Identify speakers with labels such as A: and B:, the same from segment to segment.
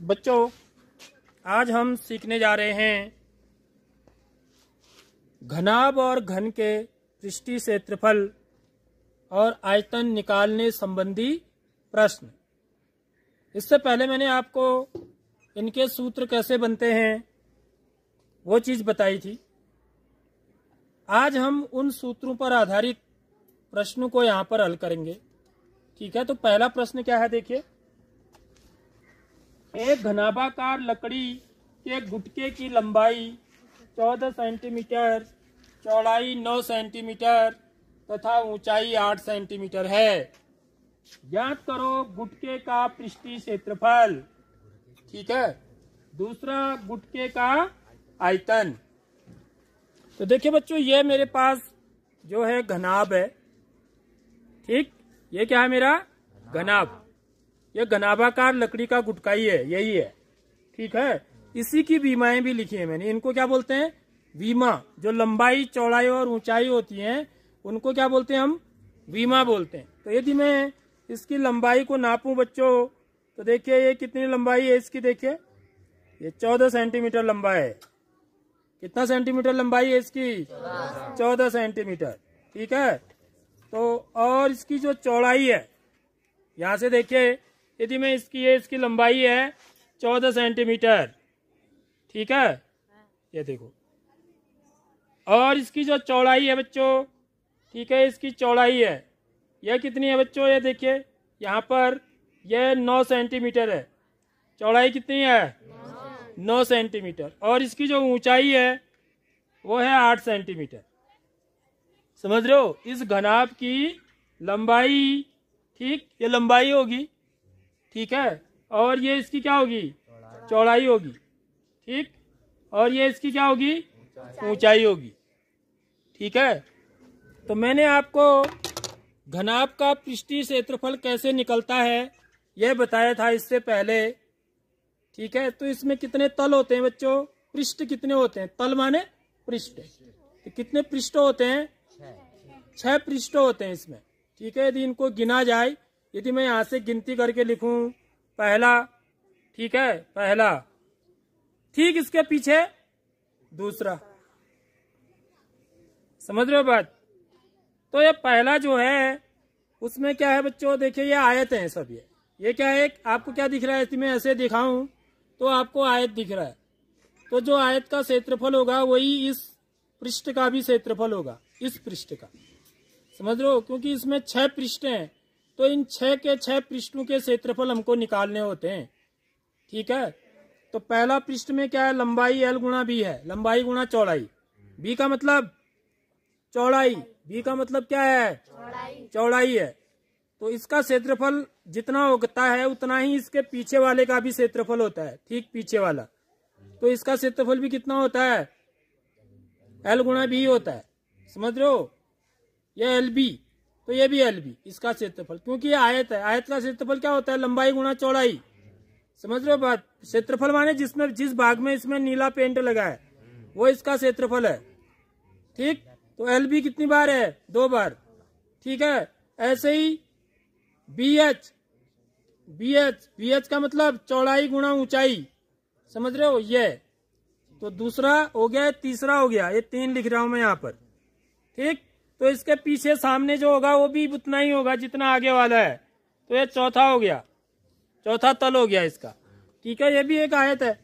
A: बच्चों, आज हम सीखने जा रहे हैं घनाभ और घन के पृष्ठीय क्षेत्रफल और आयतन निकालने संबंधी प्रश्न। इससे पहले मैंने आपको इनके सूत्र कैसे बनते हैं वो चीज बताई थी। आज हम उन सूत्रों पर आधारित प्रश्नों को यहाँ पर हल करेंगे। ठीक है, तो पहला प्रश्न क्या है, देखिए। एक घनाभाकार लकड़ी के गुटके की लंबाई 14 सेंटीमीटर, चौड़ाई 9 सेंटीमीटर तथा ऊंचाई 8 सेंटीमीटर है। ज्ञात करो गुटके का पृष्ठीय क्षेत्रफल। ठीक है, दूसरा गुटके का आयतन। तो देखिए बच्चों, ये मेरे पास जो है घनाभ है। ठीक, ये क्या है मेरा घनाभ। ये घनाभाकार लकड़ी का गुटका ही है, यही है। ठीक है, इसी की बीमाएं भी लिखी है मैंने। इनको क्या बोलते हैं, वीमा। जो लंबाई, चौड़ाई और ऊंचाई होती है उनको क्या बोलते हैं, हम वीमा बोलते हैं। तो यदि मैं इसकी लंबाई को नापूं बच्चों, तो देखिए ये कितनी लंबाई है इसकी। देखिए ये 14 सेंटीमीटर लंबा है। कितना सेंटीमीटर लंबाई है इसकी? 14 सेंटीमीटर। ठीक है, तो और इसकी जो चौड़ाई है, यहां से देखिए, यदि मैं इसकी लंबाई है 14 सेंटीमीटर। ठीक है, ये देखो, और इसकी जो चौड़ाई है बच्चों, ठीक है, इसकी चौड़ाई है, यह कितनी है बच्चों? ये देखिए यहाँ पर यह 9 सेंटीमीटर है। चौड़ाई कितनी है? 9 सेंटीमीटर। और इसकी जो ऊंचाई है वो है 8 सेंटीमीटर। समझ रहे हो? इस घनाभ की लंबाई, ठीक, ये लंबाई होगी। ठीक है, और ये इसकी क्या होगी? चौड़ाई होगी। ठीक, और ये इसकी क्या होगी? ऊंचाई होगी। ठीक है, तो मैंने आपको घनाभ का पृष्ठीय क्षेत्रफल कैसे निकलता है यह बताया था इससे पहले। ठीक है, तो इसमें कितने तल होते हैं बच्चों? पृष्ठ कितने होते हैं? तल माने पृष्ठ। तो कितने पृष्ठ होते हैं? 6 पृष्ठ होते हैं इसमें। ठीक है, यदि इनको गिना जाए, यदि मैं यहाँ से गिनती करके लिखूं, पहला, ठीक है, पहला, ठीक इसके पीछे दूसरा। समझ रहे हो बात? तो ये पहला जो है उसमें क्या है बच्चों, देखिए ये आयत है सब। ये क्या है, आपको क्या दिख रहा है? यदि मैं ऐसे दिखाऊं तो आपको आयत दिख रहा है। तो जो आयत का क्षेत्रफल होगा वही इस पृष्ठ का भी क्षेत्रफल होगा, इस पृष्ठ का। समझ रहे हो? क्योंकि इसमें 6 पृष्ठ हैं, तो इन 6 के 6 पृष्ठों के क्षेत्रफल हमको निकालने होते हैं। ठीक है, तो पहला पृष्ठ में क्या है? लंबाई L गुणा B है, लंबाई गुणा चौड़ाई। B का मतलब चौड़ाई, B का मतलब क्या है? चौड़ाई है। तो इसका क्षेत्रफल जितना होता है उतना ही इसके पीछे वाले का भी क्षेत्रफल होता है। ठीक, पीछे वाला, तो इसका क्षेत्रफल भी कितना होता है? L गुणा B होता है। समझ रहे हो? यह LB, तो ये भी LB, इसका क्षेत्रफल। क्योंकि ये आयत है, आयत का क्षेत्रफल क्या होता है? लंबाई गुणा चौड़ाई। समझ रहे हो बात? क्षेत्रफल माने जिस भाग में इसमें नीला पेंट लगा है वो इसका क्षेत्रफल है। ठीक, तो LB कितनी बार है? 2 बार। ठीक है, ऐसे ही BH का मतलब चौड़ाई गुणा ऊंचाई। समझ रहे हो? ये तो दूसरा हो गया, तीसरा हो गया, ये 3 लिख रहा हूं मैं यहाँ पर। ठीक, तो इसके पीछे सामने जो होगा वो भी उतना ही होगा जितना आगे वाला है। तो ये चौथा हो गया, चौथा तल हो गया इसका। ठीक है, ये भी एक आयत है।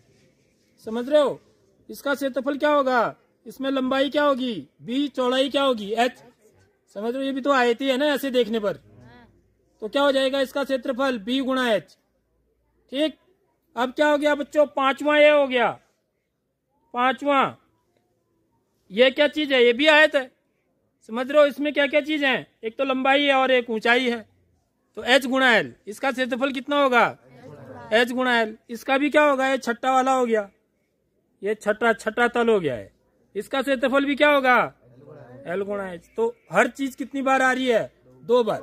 A: समझ रहे हो? इसका क्षेत्रफल क्या होगा? इसमें लंबाई क्या होगी? B, चौड़ाई क्या होगी? H। समझ रहे हो? ये भी तो आयत ही है ना ऐसे देखने पर। तो क्या हो जाएगा इसका क्षेत्रफल? B गुणा H। ठीक, अब क्या हो गया बच्चों? 5वां ये हो गया। 5वां, ये क्या चीज है? ये भी आयत है। समझ रहे हो? इसमें क्या क्या चीज है? एक तो लंबाई है और एक ऊंचाई है। तो H गुणा L, इसका क्षेत्रफल कितना होगा? H गुणा L। इसका भी क्या होगा? ये छठा वाला हो गया, ये छठा तल हो गया है। इसका क्षेत्रफल भी क्या होगा? L गुणा H। तो हर चीज कितनी बार आ रही है? 2 बार।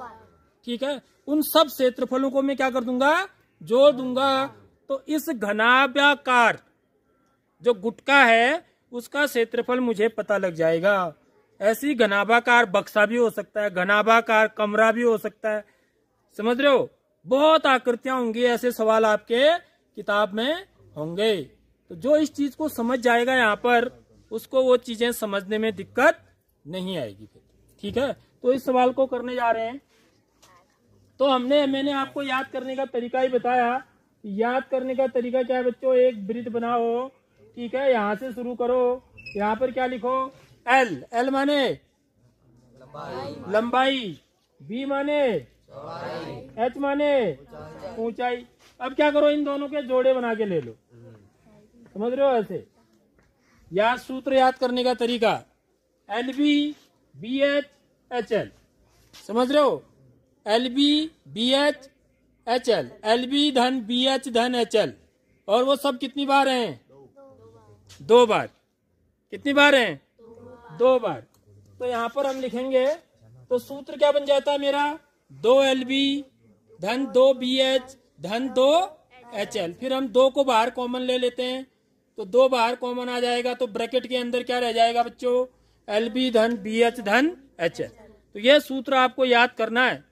A: ठीक है, उन सब क्षेत्रफलों को मैं क्या कर दूंगा? जोड़ दूंगा। तो इस घनाभाकार जो गुटका है उसका क्षेत्रफल मुझे पता लग जाएगा। ऐसी घनाभाकार बक्सा भी हो सकता है, घनाभाकार कमरा भी हो सकता है। समझ रहे हो? बहुत आकृतियां होंगी ऐसे सवाल आपके किताब में होंगे। तो जो इस चीज को समझ जाएगा यहाँ पर, उसको वो चीजें समझने में दिक्कत नहीं आएगी फिर। ठीक है, तो इस सवाल को करने जा रहे हैं। तो मैंने आपको याद करने का तरीका ही बताया। याद करने का तरीका क्या है बच्चों, एक वृत्त बनाओ। ठीक है, यहाँ से शुरू करो। यहाँ पर क्या लिखो, एल। एल माने लंबाई, बी माने एच माने ऊंचाई। अब क्या करो, इन दोनों के जोड़े बना के ले लो। समझ रहे हो? ऐसे या सूत्र याद करने का तरीका, L B B H H L. समझ रहे हो? L B B H H L, L B धन बी एच धन एच एल। और वो सब कितनी बार हैं? 2 बार। कितनी बार हैं? 2 बार। तो यहाँ पर हम लिखेंगे, तो सूत्र क्या बन जाता है मेरा, 2 एल बी धन 2 बी एच धन 2 एच एल। फिर हम 2 को बाहर कॉमन ले लेते हैं, तो 2 बाहर कॉमन आ जाएगा, तो ब्रैकेट के अंदर क्या रह जाएगा बच्चों, एल बी धन बी एच धन एच एल। तो यह सूत्र आपको याद करना है।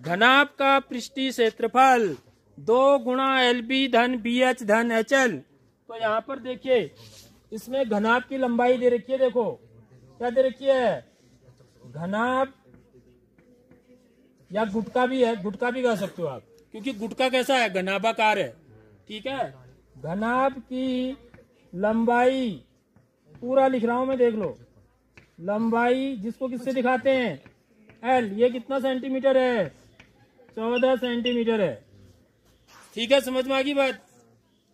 A: घनाभ का पृष्ठीय क्षेत्रफल 2 गुणा एल बी धन बी एच धन एच एल। तो यहाँ पर देखिए, इसमें घनाभ की लंबाई दे रखी है। देखो क्या दे रखी है, घनाभ, या गुटका भी है, गुटका भी कह सकते हो आप, क्योंकि गुटका कैसा है, घनाभाकार है। ठीक है, घनाभ की लंबाई पूरा लिख रहा हूं मैं, देख लो। लंबाई जिसको किससे दिखाते हैं, एल। ये कितना सेंटीमीटर है, 14 सेंटीमीटर है। ठीक है, समझ में आ गई बात।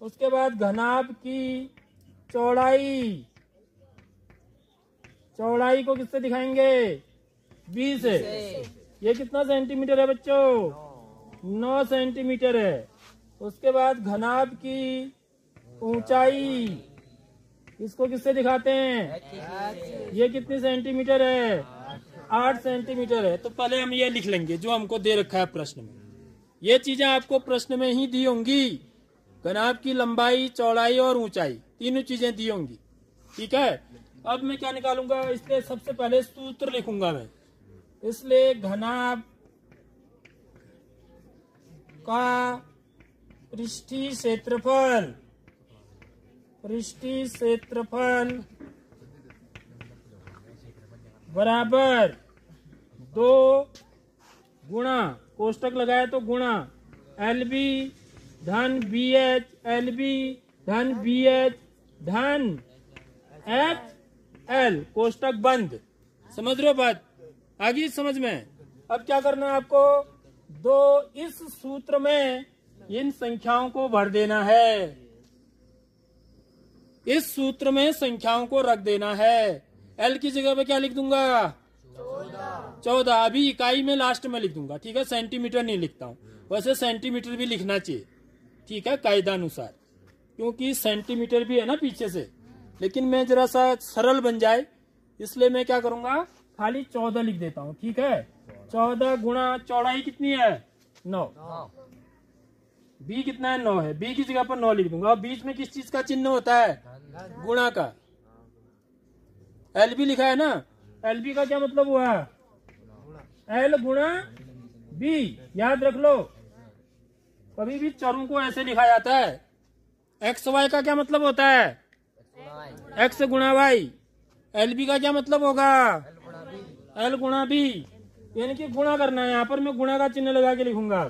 A: उसके बाद घनाभ की चौड़ाई, चौड़ाई को किससे दिखाएंगे, 20 से। ये कितना सेंटीमीटर है बच्चों, 9 सेंटीमीटर है। उसके बाद घनाभ की ऊंचाई, इसको किससे दिखाते हैं, ये कितनी सेंटीमीटर है, 8 सेंटीमीटर है। तो पहले हम ये लिख लेंगे जो हमको दे रखा है प्रश्न में। ये चीजें आपको प्रश्न में ही दी होंगी, घनाभ की लंबाई, चौड़ाई और ऊंचाई, तीनों चीजें दी होंगी। ठीक है, अब मैं क्या निकालूंगा, इसलिए सबसे पहले सूत्र लिखूंगा मैं। इसलिए घनाभ का पृष्ठीय क्षेत्रफल, पृष्ठीय क्षेत्रफल बराबर 2 गुणा, कोष्टक लगाया तो गुणा, एल बी धन बी एच, एल बी धन बी एच धन एच एल, कोष्टक बंद। समझ रहे हो बात, आगे समझ में। अब क्या करना है आपको, इस सूत्र में इन संख्याओं को भर देना है। इस सूत्र में संख्याओं को रख देना है। एल की जगह पे क्या लिख दूंगा, 14। अभी इकाई में लास्ट में लिख दूंगा। ठीक है, सेंटीमीटर नहीं लिखता हूँ, वैसे सेंटीमीटर भी लिखना चाहिए। ठीक है, कायदा अनुसार, क्योंकि सेंटीमीटर भी है ना पीछे से। लेकिन मैं जरा सा सरल बन जाए, इसलिए मैं क्या करूंगा, खाली 14 लिख देता हूँ। ठीक है, 14 गुणा चौड़ाई कितनी है, 9। बी कितना है, 9 है। बी की जगह पर 9 लिख दूंगा। और बीच में किस चीज का चिन्ह होता है, गुणा का। एल बी लिखा है ना, एल बी का क्या मतलब हुआ, एल गुणा बी। याद रख लो, कभी भी चरों को ऐसे लिखा जाता है। एक्स वाई का क्या मतलब होता है, एक्स गुणा वाई। एल बी का क्या मतलब होगा, एल गुणा बी, यानी कि गुणा करना है। यहाँ पर मैं गुणा का चिन्ह लगा के लिखूंगा।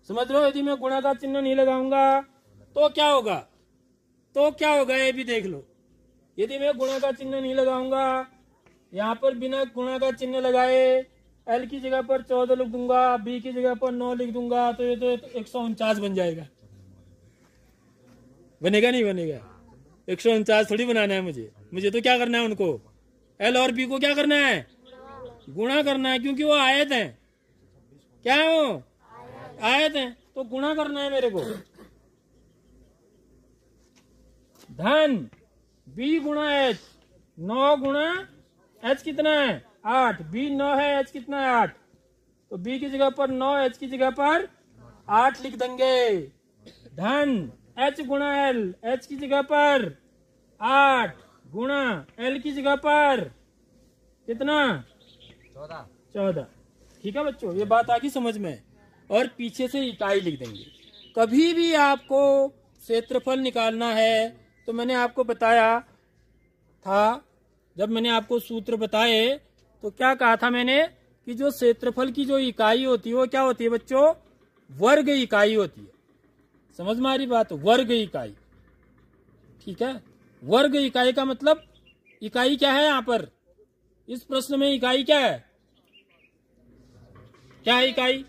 A: समझ रहे हो? यदि मैं गुणा का चिन्ह नहीं लगाऊंगा तो क्या होगा, तो क्या होगा ये भी देख लो। यदि मैं गुणा का चिन्ह नहीं लगाऊंगा, यहाँ पर बिना गुणा का चिन्ह लगाए एल की जगह पर 14 लिख दूंगा, बी की जगह पर 9 लिख दूंगा, तो ये तो 149 बन जाएगा। बनेगा नहीं बनेगा, 149 थोड़ी बनाना है मुझे तो क्या करना है, उनको एल और बी को क्या करना है, गुणा करना है, क्योंकि वो आयत है। क्या है वो, आयत है, तो गुणा करना है मेरे को। धन बी गुणा एच, 9 गुणा एच कितना है 8, बी 9 है, एच कितना है 8, तो बी की जगह पर 9, एच की जगह पर 8 लिख देंगे। धन एच गुणा एल, एच की जगह पर 8 गुणा एल की जगह पर कितना 14। ठीक है बच्चों, ये बात आ गई समझ में। और पीछे से इकाई लिख देंगे। कभी भी आपको क्षेत्रफल निकालना है तो मैंने आपको बताया था, जब मैंने आपको सूत्र बताए तो क्या कहा था मैंने कि जो क्षेत्रफल की जो इकाई होती है वो क्या होती है बच्चों, वर्ग इकाई होती है। समझ में आ रही बात, वर्ग इकाई। ठीक है, वर्ग इकाई का मतलब इकाई क्या है यहाँ पर इस प्रश्न में, इकाई क्या है, क्या है इकाई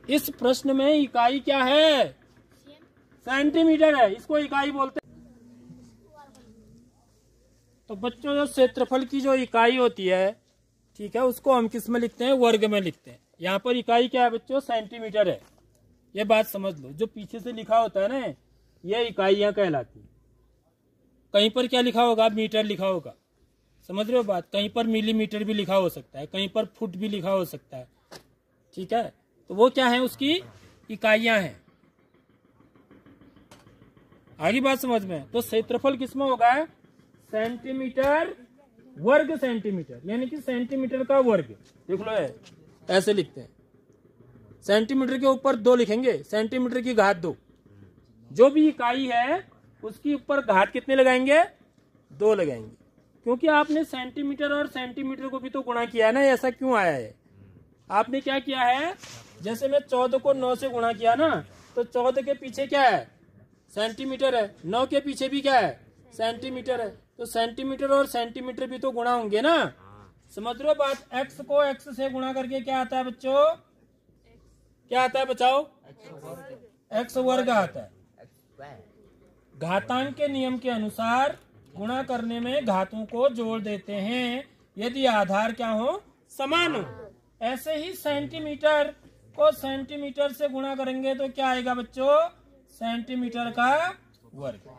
A: इस प्रश्न में, इकाई क्या है, सेंटीमीटर है, इसको इकाई बोलते हैं। तो बच्चों जो क्षेत्रफल की जो इकाई होती है, ठीक है, उसको हम किस में लिखते हैं, वर्ग में लिखते हैं। यहाँ पर इकाई क्या है बच्चों, सेंटीमीटर है। ये बात समझ लो, जो पीछे से लिखा होता है ना, ये इकाइयां कहलाती है। कहीं पर क्या लिखा होगा, मीटर लिखा होगा, समझ रहे हो बात, कहीं पर मिलीमीटर भी लिखा हो सकता है, कहीं पर फुट भी लिखा हो सकता है। ठीक है, तो वो क्या है, उसकी इकाइयां हैं। आगे बात समझ में। तो क्षेत्रफल किसमें होगा, सेंटीमीटर वर्ग सेंटीमीटर, यानी कि सेंटीमीटर का वर्ग। देख लो है, ऐसे लिखते हैं, सेंटीमीटर के ऊपर 2 लिखेंगे, सेंटीमीटर की घात 2। जो भी इकाई है उसके ऊपर घात कितने लगाएंगे, 2 लगाएंगे, क्योंकि आपने सेंटीमीटर और सेंटीमीटर को भी तो गुणा किया है ना। ऐसा क्यों आया है, आपने क्या किया है, जैसे मैं 14 को 9 से गुणा किया ना, तो 14 के पीछे क्या है, सेंटीमीटर है, 9 के पीछे भी क्या है, सेंटीमीटर है। तो सेंटीमीटर और सेंटीमीटर भी तो गुणा होंगे ना। समझ रहे हो बात। x को x से गुणा करके क्या आता है बच्चों, क्या आता है बचाओ, x वर्ग आता है। घातांक के नियम के अनुसार गुणा करने में घातों को जोड़ देते हैं यदि आधार क्या हो, समान हो। ऐसे ही सेंटीमीटर को सेंटीमीटर से गुणा करेंगे तो क्या आएगा बच्चों, सेंटीमीटर का वर्ग।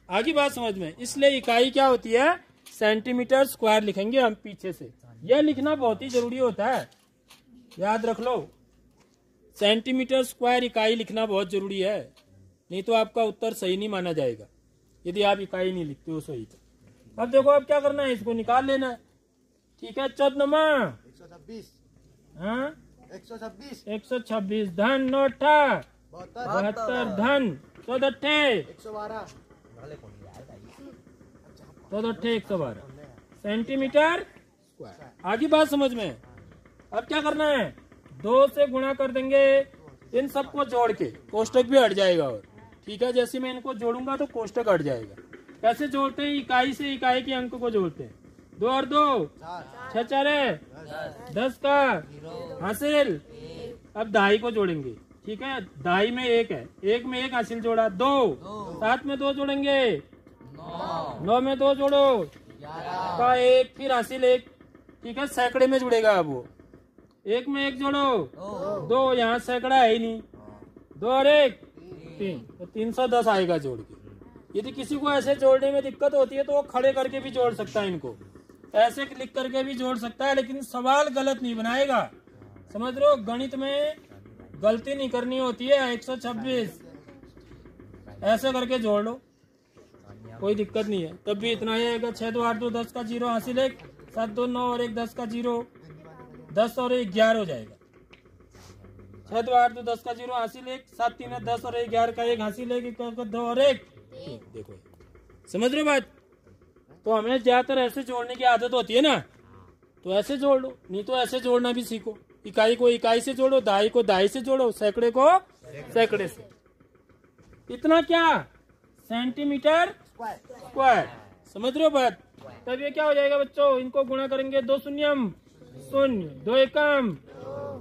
A: आगे बात समझ में। इसलिए इकाई क्या होती है, सेंटीमीटर स्क्वायर लिखेंगे हम पीछे से। यह लिखना बहुत ही जरूरी होता है, याद रख लो, सेंटीमीटर स्क्वायर इकाई लिखना बहुत जरूरी है, नहीं तो आपका उत्तर सही नहीं माना जाएगा यदि आप इकाई नहीं लिखते हो सही तो। अब देखो अब क्या करना है, इसको निकाल लेना है। ठीक है, 14 126, हाँ 126 धन 9 72 धन 14 112 सेंटीमीटर स्क्वायर। आगे बात समझ में। अब क्या करना है, 2 से गुणा कर देंगे, इन सबको जोड़ के कोष्टक भी हट जाएगा। और ठीक है, जैसे मैं इनको जोड़ूंगा तो कोष्टक हट जाएगा। कैसे जोड़ते हैं, इकाई से इकाई के अंक को जोड़ते हैं। 2 और 2 6 4 10 का हासिल। अब दहाई को जोड़ेंगे। ठीक है, दहाई में 1 है, 1 में 1 हासिल जोड़ा 2, 7 में 2 जोड़ेंगे, 9 में 2 जोड़ो का 1, फिर हासिल 1। ठीक है, सैकड़े में जुड़ेगा। अब वो 1 में 1 जोड़ो 2, यहाँ सैकड़ा है ही नहीं, 2 और 1 3, तो 310 आएगा जोड़ के। यदि किसी को ऐसे जोड़ने में दिक्कत होती है तो वो खड़े करके भी जोड़ सकता है, इनको ऐसे लिख करके भी जोड़ सकता है, लेकिन सवाल गलत नहीं बनाएगा। समझ रहे हो, गणित में गलती नहीं करनी होती है। 126 ऐसे करके जोड़ लो, कोई दिक्कत नहीं है, तब भी इतना ही आएगा। 6 2 8 2 10 का 0 हासिल 1, 7 2 9 और 1 10 का 0, 10 और 1 11 हो जाएगा। 6 2 8 2 10 का 0 हासिल 1, 7 3 10 और 1 11 का 1 हासिल 1, 2 और 1। देखो समझ रहे बात। तो हमें ज्यादातर ऐसे जोड़ने की आदत होती है ना, तो ऐसे जोड़ लो, नहीं तो ऐसे जोड़ना भी सीखो। इकाई को इकाई से जोड़ो, दहाई को दहाई से जोड़ो, सैकड़े को सैकड़े से। इतना क्या, सेंटीमीटर स्क्वायर। समझ रहे हो बात। तब ये क्या हो जाएगा बच्चों, इनको गुणा करेंगे, 2 शून्यम 0, 2 एकम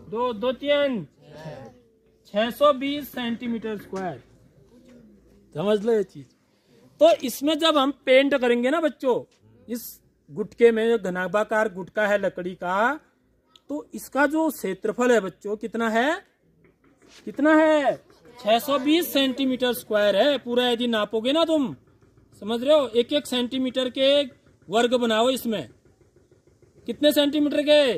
A: 2, 2 3 620 सेंटीमीटर स्क्वायर। समझ लो ये चीज। तो इसमें जब हम पेंट करेंगे ना बच्चों, इस गुटके में घनाभाकार गुटका है लकड़ी का, तो इसका जो क्षेत्रफल है बच्चों कितना है, कितना है, 620 सेंटीमीटर स्क्वायर है पूरा। यदि नापोगे ना तुम, समझ रहे हो, 1 सेंटीमीटर के वर्ग बनाओ। इसमें कितने सेंटीमीटर के,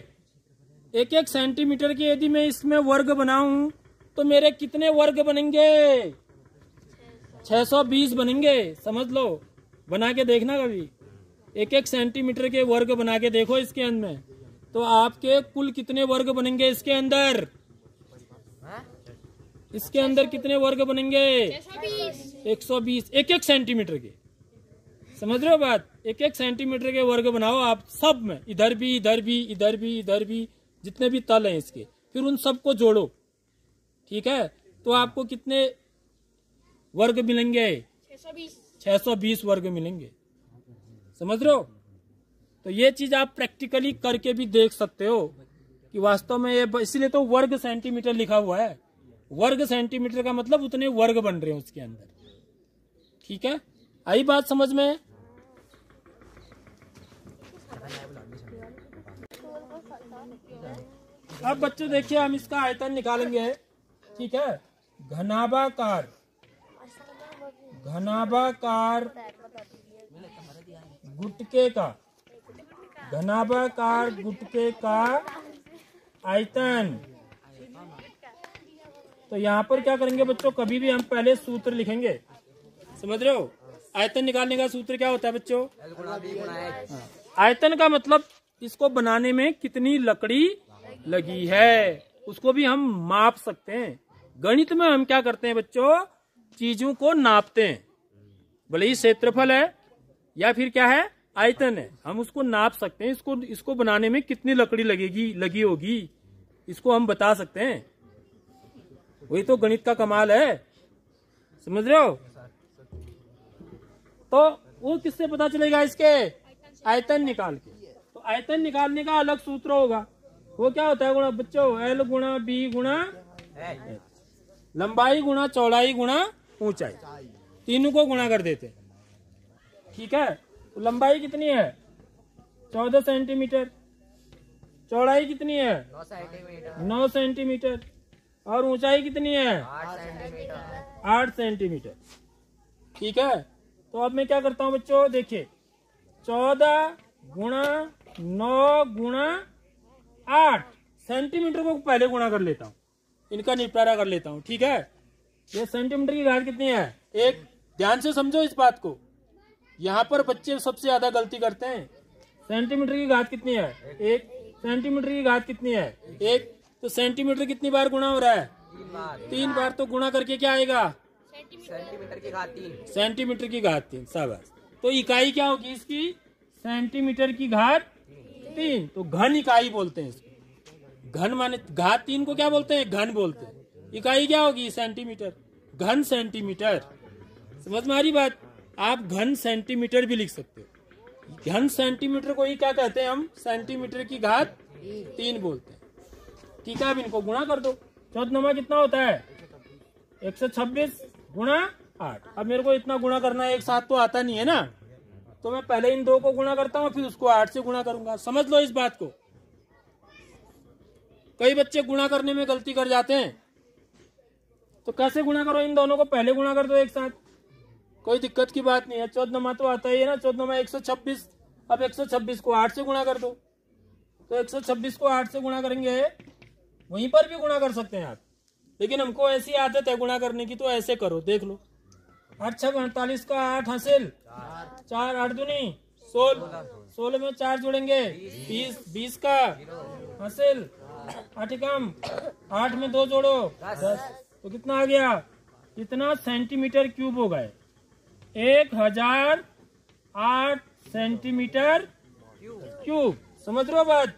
A: 1 सेंटीमीटर के यदि मैं इसमें वर्ग बनाऊं तो मेरे कितने वर्ग बनेंगे, 620 बनेंगे। समझ लो, बना के देखना कभी, 1 सेंटीमीटर के वर्ग बना के देखो इसके अंदर में, तो आपके कुल कितने वर्ग बनेंगे इसके अंदर। इसके अंदर कितने वर्ग बनेंगे? 120। एक एक सेंटीमीटर के, समझ रहे हो बात? एक एक सेंटीमीटर के वर्ग बनाओ आप सब में, इधर भी इधर भी इधर भी इधर भी, जितने भी तल हैं इसके, फिर उन सबको जोड़ो, ठीक है? तो आपको कितने वर्ग मिलेंगे? 620 वर्ग मिलेंगे, समझ रहे हो? तो ये चीज आप प्रैक्टिकली करके भी देख सकते हो कि वास्तव में ये, इसलिए तो वर्ग सेंटीमीटर लिखा हुआ है। वर्ग सेंटीमीटर का मतलब उतने वर्ग बन रहे हैं उसके अंदर, ठीक है? आई बात समझ में? अब बच्चों देखिए, हम इसका आयतन निकालेंगे, ठीक है? घनाभाकार गुटके का, घनाभाकार गुटके का आयतन। तो यहाँ पर क्या करेंगे बच्चों, कभी भी हम पहले सूत्र लिखेंगे, समझ रहे हो? आयतन निकालने का सूत्र क्या होता है बच्चों? आयतन का मतलब इसको बनाने में कितनी लकड़ी लगी है, उसको भी हम माप सकते हैं। गणित में हम क्या करते हैं बच्चों, चीजों को नापते हैं, भले ही क्षेत्रफल है या फिर क्या है, आयतन है, हम उसको नाप सकते हैं। इसको बनाने में कितनी लकड़ी लगी होगी, इसको हम बता सकते हैं। वही तो गणित का कमाल है, समझ रहे हो? तो वो किससे पता चलेगा? इसके आयतन निकाल के। तो आयतन निकालने का अलग सूत्र होगा, वो क्या होता है गुणा बच्चों? L गुणा B गुणा लंबाई गुणा चौड़ाई गुणा ऊंचाई, तीनों को गुणा कर देते, ठीक है? तो लंबाई कितनी है? 14 सेंटीमीटर। चौड़ाई कितनी है? 9 सेंटीमीटर। और ऊंचाई कितनी है? 8 सेंटीमीटर, ठीक है? तो अब मैं क्या करता हूँ बच्चों, देखिए 14 गुणा 9 गुणा 8 सेंटीमीटर को पहले गुणा कर लेता हूँ, इनका निपटारा कर लेता हूँ, ठीक है? ये सेंटीमीटर की घात कितनी है? एक, ध्यान से समझो इस बात को, यहाँ पर बच्चे सबसे ज्यादा गलती करते हैं। सेंटीमीटर की घात कितनी है? 1। सेंटीमीटर की घात कितनी है? 1। तो सेंटीमीटर कितनी बार गुणा हो रहा है? 3 बार। तो गुणा करके क्या आएगा? सेंटीमीटर की घात 3। सेंटीमीटर की घात 3, शाबाश। तो इकाई क्या होगी इसकी? सेंटीमीटर की घात 3। तो घन इकाई बोलते हैं इसको। घन माने घात 3 को क्या बोलते हैं? घन बोलते हैं। इकाई क्या होगी? सेंटीमीटर। घन सेंटीमीटर, समझ में आ रही बात? आप घन सेंटीमीटर भी लिख सकते हो। घन सेंटीमीटर को ही क्या कहते हैं हम? सेंटीमीटर की घात 3 बोलते हैं, ठीक है? अब इनको गुणा कर दो। 14 कितना होता है? 126 गुणा 8। अब मेरे को इतना गुणा करना है, एक साथ तो आता नहीं है ना, तो मैं पहले इन 2 को गुणा करता हूँ, फिर उसको 8 से गुणा करूंगा। समझ लो इस बात को। कई बच्चे गुणा करने में गलती कर जाते हैं, तो कैसे गुणा करो? इन दोनों को पहले गुणा कर दो एक साथ, कोई दिक्कत की बात नहीं है। 14 तो आता ही है ना, 14 126। अब 126 को 8 से गुणा कर दो, तो 126 को 8 से गुणा करेंगे, वहीं पर भी गुणा कर सकते हैं आप, लेकिन हमको ऐसी आदत है गुणा करने की, तो ऐसे करो, देख लो। 8 छक 48 का 8 हासिल, 4 8 दूनी 16, 16 में 4 जोड़ेंगे 20, 20 का हासिल, 8 कम 8 में 2 जोड़ो 10। तो कितना आ गया? इतना सेंटीमीटर क्यूब हो गए। 1008 सेंटीमीटर क्यूब, समझ रहे हो बात?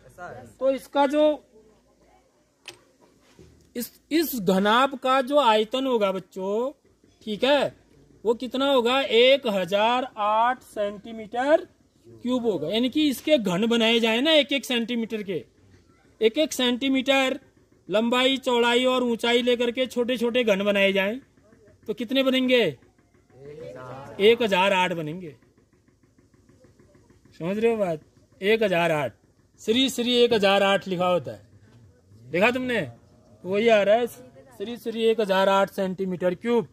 A: तो इसका जो इस घनाभ का जो आयतन होगा बच्चों, ठीक है, वो कितना होगा? 1008 सेंटीमीटर क्यूब होगा। यानी कि इसके घन बनाए जाए ना, एक एक सेंटीमीटर के, एक एक सेंटीमीटर लंबाई चौड़ाई और ऊंचाई लेकर के छोटे छोटे घन बनाए जाएं, तो कितने बनेंगे? 1008 बनेंगे। समझ रहे हो बात? 1008 श्री 1008 लिखा होता है, देखा तुमने? वही आ रहा है श्री 1008 सेंटीमीटर क्यूब।